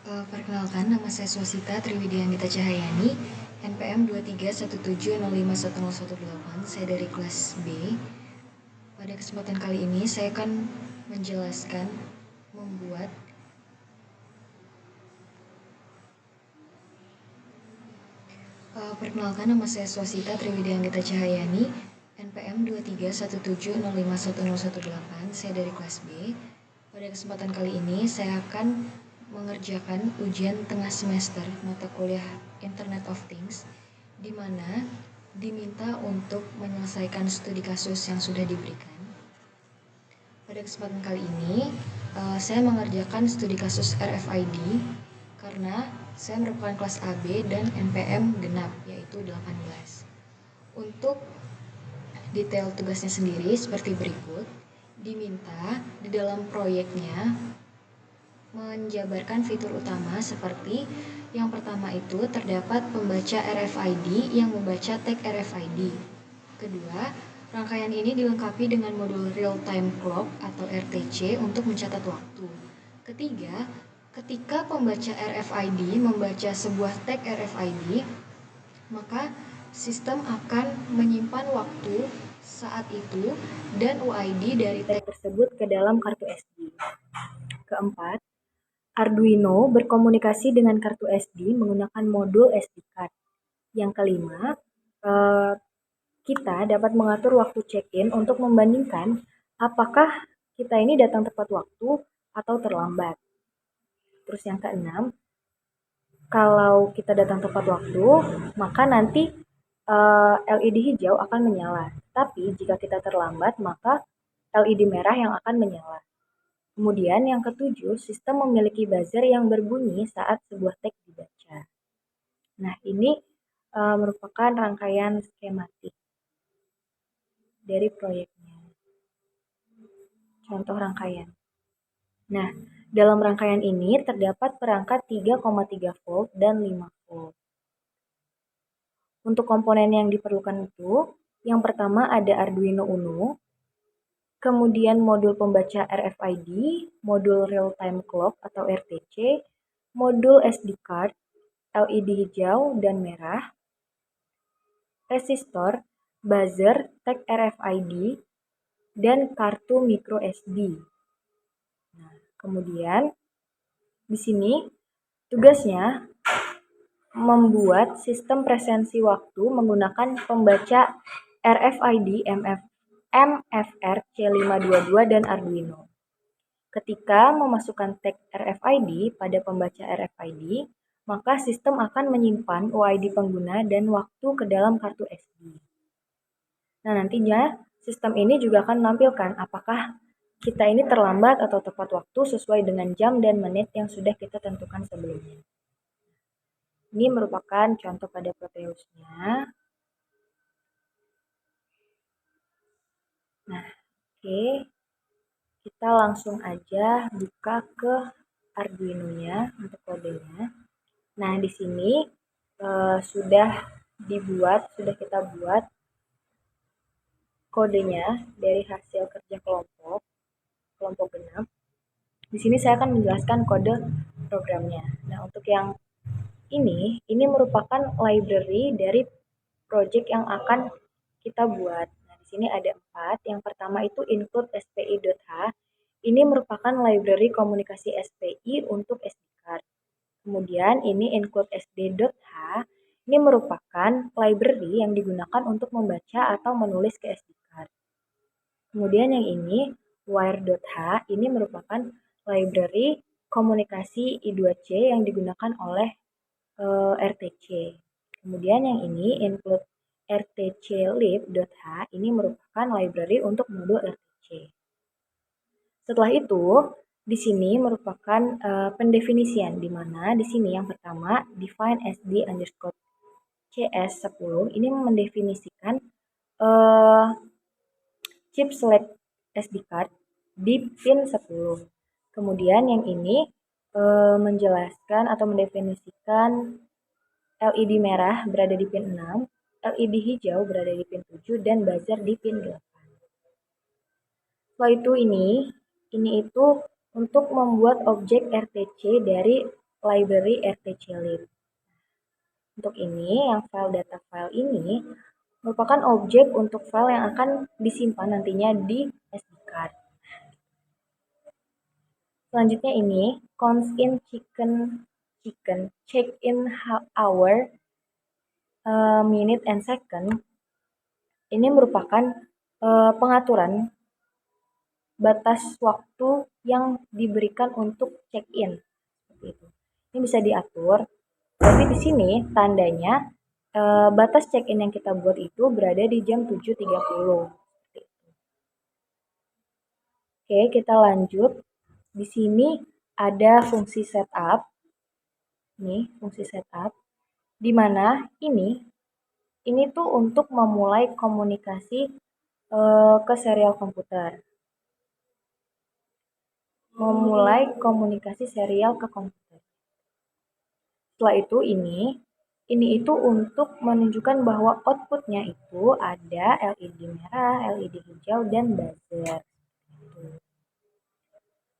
Perkenalkan, nama saya Swasita Triwidianggita Cahayani, NPM 23170510118. Saya dari kelas B. Pada kesempatan kali ini, saya akan menjelaskan membuat Perkenalkan, nama saya Swasita Triwidianggita Cahayani, NPM 23170510118. Saya dari kelas B. Pada kesempatan kali ini, saya akan mengerjakan ujian tengah semester mata kuliah Internet of Things, di mana diminta untuk menyelesaikan studi kasus yang sudah diberikan. Pada kesempatan kali ini, saya mengerjakan studi kasus RFID karena saya merupakan kelas AB dan NPM genap, yaitu 18. Untuk detail tugasnya sendiri seperti berikut. Diminta di dalam proyeknya menjabarkan fitur utama seperti yang pertama itu terdapat pembaca RFID yang membaca tag RFID. Kedua, rangkaian ini dilengkapi dengan modul Real Time Clock atau RTC untuk mencatat waktu. Ketiga, ketika pembaca RFID membaca sebuah tag RFID, maka sistem akan menyimpan waktu saat itu dan UID dari tag tersebut ke dalam kartu SD. Keempat, Arduino berkomunikasi dengan kartu SD menggunakan modul SD card. Yang kelima, kita dapat mengatur waktu check-in untuk membandingkan apakah kita ini datang tepat waktu atau terlambat. Terus yang keenam, kalau kita datang tepat waktu, maka nanti LED hijau akan menyala. Tapi jika kita terlambat, maka LED merah yang akan menyala. Kemudian yang ketujuh, sistem memiliki buzzer yang berbunyi saat sebuah tag dibaca. Nah, ini merupakan rangkaian skematik dari proyeknya. Contoh rangkaian. Nah, dalam rangkaian ini terdapat perangkat 3,3 volt dan 5 volt. Untuk komponen yang diperlukan itu, yang pertama ada Arduino Uno, kemudian modul pembaca RFID, modul Real Time Clock atau RTC, modul SD card, LED hijau dan merah, resistor, buzzer, tag RFID, dan kartu micro SD. Nah, kemudian di sini tugasnya membuat sistem presensi waktu menggunakan pembaca RFID MFR C522 dan Arduino. Ketika memasukkan tag RFID pada pembaca RFID, maka sistem akan menyimpan UID pengguna dan waktu ke dalam kartu SD. Nah, nantinya sistem ini juga akan menampilkan apakah kita ini terlambat atau tepat waktu sesuai dengan jam dan menit yang sudah kita tentukan sebelumnya. Ini merupakan contoh pada Proteusnya. Nah, oke. Kita langsung aja buka ke Arduino-nya untuk kodenya. Nah, di sini sudah kita buat kodenya dari hasil kerja kelompok genap. Di sini saya akan menjelaskan kode programnya. Nah, untuk yang ini merupakan library dari project yang akan kita buat. Nah, di sini ada 4. Yang pertama itu include spi.h. Ini merupakan library komunikasi SPI untuk SD card. Kemudian ini include sd.h. Ini merupakan library yang digunakan untuk membaca atau menulis ke SD card. Kemudian yang ini wire.h. Ini merupakan library komunikasi I2C yang digunakan oleh RTC. Kemudian yang ini include rtclib.h. Ini merupakan library untuk modul RTC. Setelah itu, di sini merupakan pendefinisian, di mana di sini yang pertama define SD_CS10 ini mendefinisikan chip select SD card di pin 10. Kemudian yang ini menjelaskan atau mendefinisikan LED merah berada di pin 6, LED hijau berada di pin 7, dan buzzer di pin 8. Setelah itu ini itu untuk membuat objek RTC dari library rtclib. Untuk ini, yang file data file ini merupakan objek untuk file yang akan disimpan nantinya di SD card. Selanjutnya ini, const in check in hour, minute and second. Ini merupakan pengaturan batas waktu yang diberikan untuk check-in. Seperti itu. Ini bisa diatur. Tapi di sini tandanya batas check-in yang kita buat itu berada di jam 7.30. Oke, kita lanjut. Di sini ada fungsi setup. Nih, fungsi setup. Di mana ini tuh untuk memulai komunikasi ke serial komputer. Memulai komunikasi serial ke komputer. Setelah itu ini itu untuk menunjukkan bahwa outputnya itu ada LED merah, LED hijau, dan buzzer.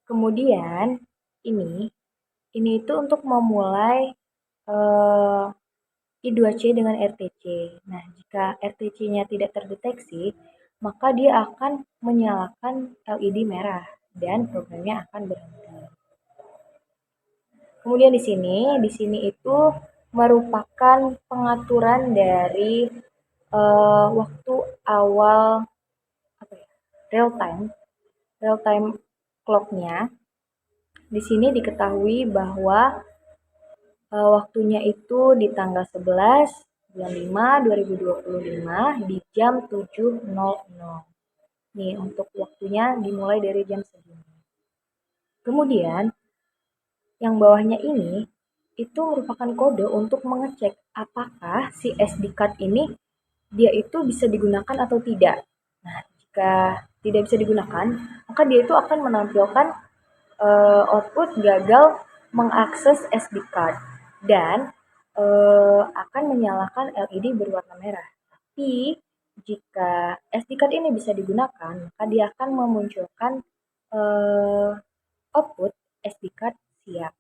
Kemudian ini itu untuk memulai I2C dengan RTC. Nah, jika RTC-nya tidak terdeteksi, maka dia akan menyalakan LED merah dan programnya akan berhenti. Kemudian di sini itu merupakan pengaturan dari waktu awal real time clock-nya. Di sini diketahui bahwa waktunya itu di tanggal 11 bulan 5 2025 di jam 7.00. Nih, untuk waktunya dimulai dari jam segini. Kemudian yang bawahnya ini itu merupakan kode untuk mengecek apakah si SD card ini dia itu bisa digunakan atau tidak. Nah, jika tidak bisa digunakan, maka dia itu akan menampilkan output gagal mengakses SD card dan akan menyalakan LED berwarna merah. Tapi jika SD card ini bisa digunakan, maka dia akan memunculkan output SD card siap.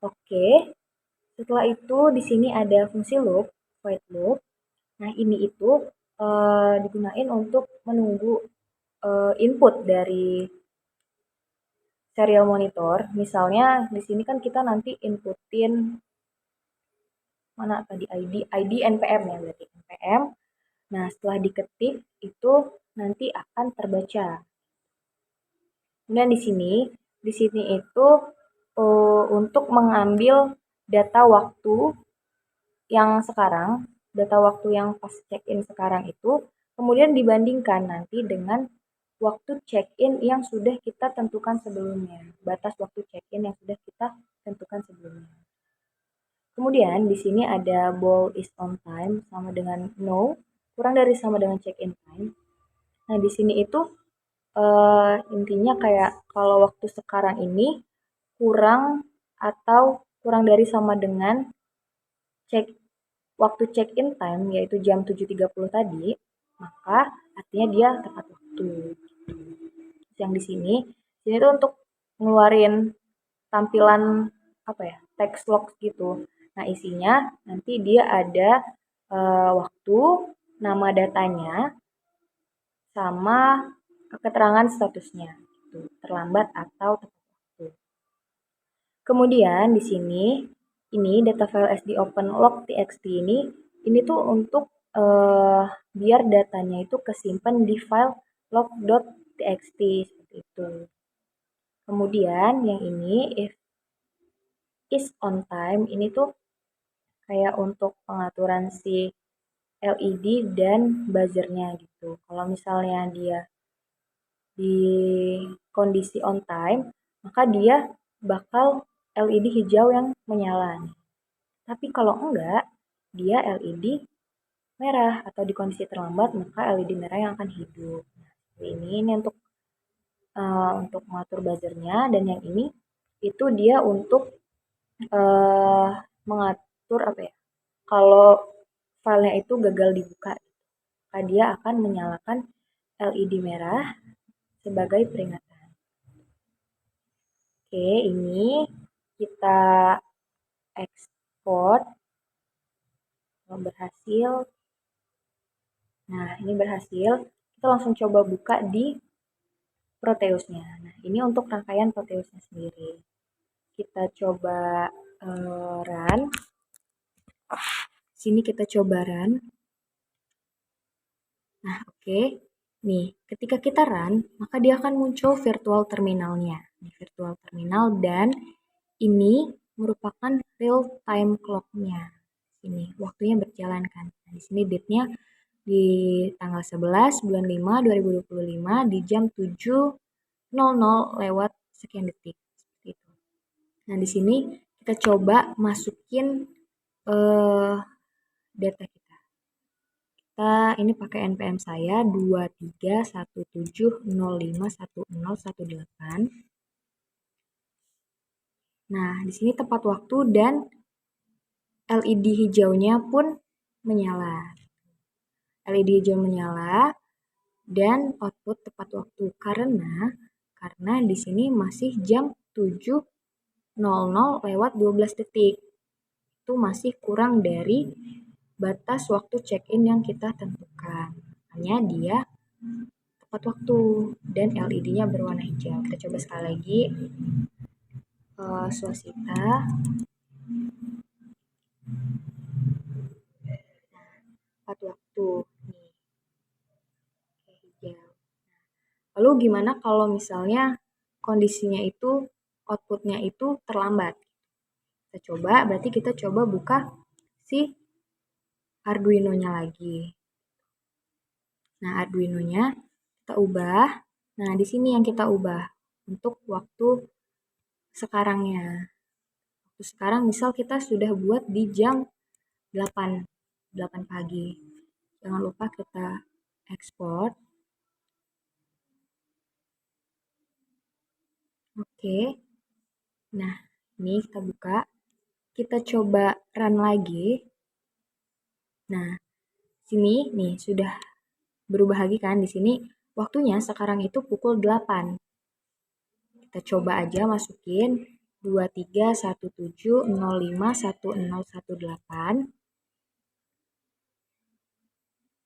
Oke, setelah itu di sini ada fungsi loop, void loop. Nah, ini itu digunakan untuk menunggu input dari serial monitor. Misalnya di sini kan kita nanti inputin mana tadi ID NPM ya, berarti NPM. Nah, setelah diketik itu nanti akan terbaca. Kemudian di sini itu untuk mengambil data waktu yang sekarang, data waktu yang pas check-in sekarang itu, kemudian dibandingkan nanti dengan waktu check-in yang sudah kita tentukan sebelumnya, batas waktu check-in yang sudah kita tentukan sebelumnya. Kemudian di sini ada ball is on time sama dengan no, kurang dari sama dengan check-in time. Nah, di sini itu intinya kayak kalau waktu sekarang ini kurang atau kurang dari sama dengan waktu check-in time yaitu jam 7.30 tadi, maka artinya dia tepat waktu. Yang di sini tuh untuk ngeluarin tampilan text log gitu. Nah, isinya nanti dia ada waktu, nama datanya, sama keterangan statusnya, gitu, terlambat atau tepat waktu. Kemudian di sini ini data file SD open log txt ini tuh untuk biar datanya itu kesimpan di file log.txt seperti itu. Kemudian yang ini if is on time ini tuh kayak untuk pengaturan si LED dan buzzernya gitu. Kalau misalnya dia di kondisi on time, maka dia bakal LED hijau yang menyala. Tapi kalau enggak, dia LED merah atau di kondisi terlambat, maka LED merah yang akan hidup. Nah, ini untuk mengatur buzzernya, dan yang ini itu dia untuk mengatur kalau filenya itu gagal dibuka, maka dia akan menyalakan LED merah sebagai peringatan. Oke, ini kita ekspor. Berhasil. Nah, ini berhasil. Kita langsung coba buka di Proteusnya. Nah, ini untuk rangkaian Proteusnya sendiri. Kita coba run. Sini kita coba run. Nah, oke. Nih, ketika kita run, maka dia akan muncul virtual terminalnya. Ini virtual terminal dan ini merupakan real time clock-nya. Ini waktunya berjalan kan. Nah, di sini date-nya di tanggal 11 bulan 5 2025 di jam 7.00 lewat sekian detik. Seperti itu. Nah, di sini kita coba masukin data kita. Kita ini pakai NPM saya 2317051018. Nah, di sini tepat waktu dan LED hijaunya pun menyala. LED hijau menyala dan output tepat waktu karena di sini masih jam 7.00 lewat 12 detik. Itu masih kurang dari batas waktu check-in yang kita tentukan. Hanya dia tepat waktu dan LED-nya berwarna hijau. Kita coba sekali lagi. Swastika. Tepat waktu. Nih. Hijau. Lalu gimana kalau misalnya kondisinya itu outputnya itu terlambat? Kita coba, berarti kita coba buka si Arduino-nya lagi. Nah, Arduino-nya kita ubah. Nah, di sini yang kita ubah untuk waktu sekarangnya. Waktu sekarang misal kita sudah buat di jam 8 pagi. Jangan lupa kita ekspor. Oke. Nah, ini kita buka. Kita coba run lagi. Nah, sini nih sudah berubah lagi kan. Di sini waktunya sekarang itu pukul 8. Kita coba aja masukin 2317051018.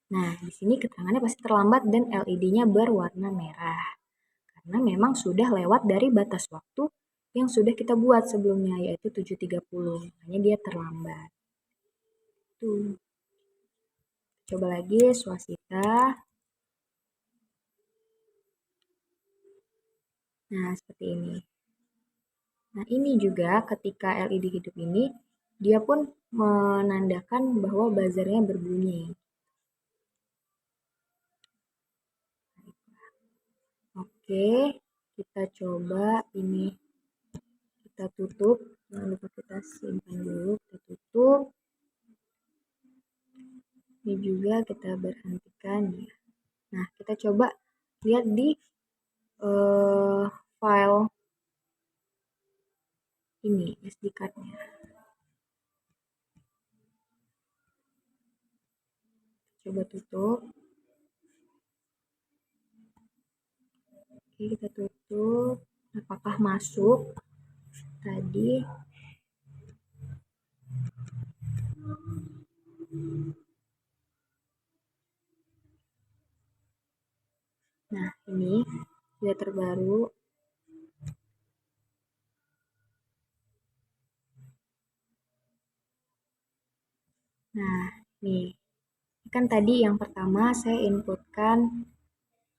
Nah, di sini keterangannya pasti terlambat dan LED-nya berwarna merah. Karena memang sudah lewat dari batas waktu yang sudah kita buat sebelumnya, yaitu 7.30. Makanya dia terlambat. Tuh. Coba lagi, Swastika. Nah, seperti ini. Nah, ini juga ketika LED hidup ini, dia pun menandakan bahwa buzzernya berbunyi. Oke, kita coba ini. Kita tutup. Jangan lupa kita simpan dulu. Kita tutup. Ini juga kita berhentikan ya. Nah, kita coba lihat di file ini SD card-nya. Coba tutup. Oke, kita tutup. Apakah masuk tadi? Nah, ini sudah terbaru. Nah, nih. Kan tadi yang pertama saya inputkan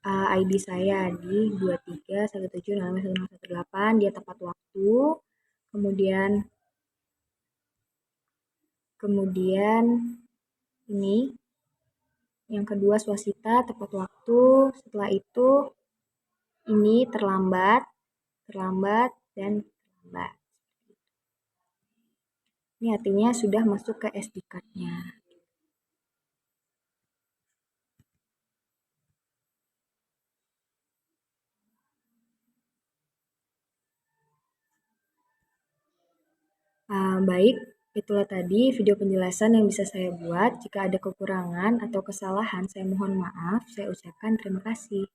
ID saya di 2317051018, dia tepat waktu. Kemudian ini yang kedua Swastika tepat waktu. Setelah itu ini terlambat, dan terlambat. Ini artinya sudah masuk ke SD card-nya. Baik, itulah tadi video penjelasan yang bisa saya buat. Jika ada kekurangan atau kesalahan, saya mohon maaf. Saya ucapkan terima kasih.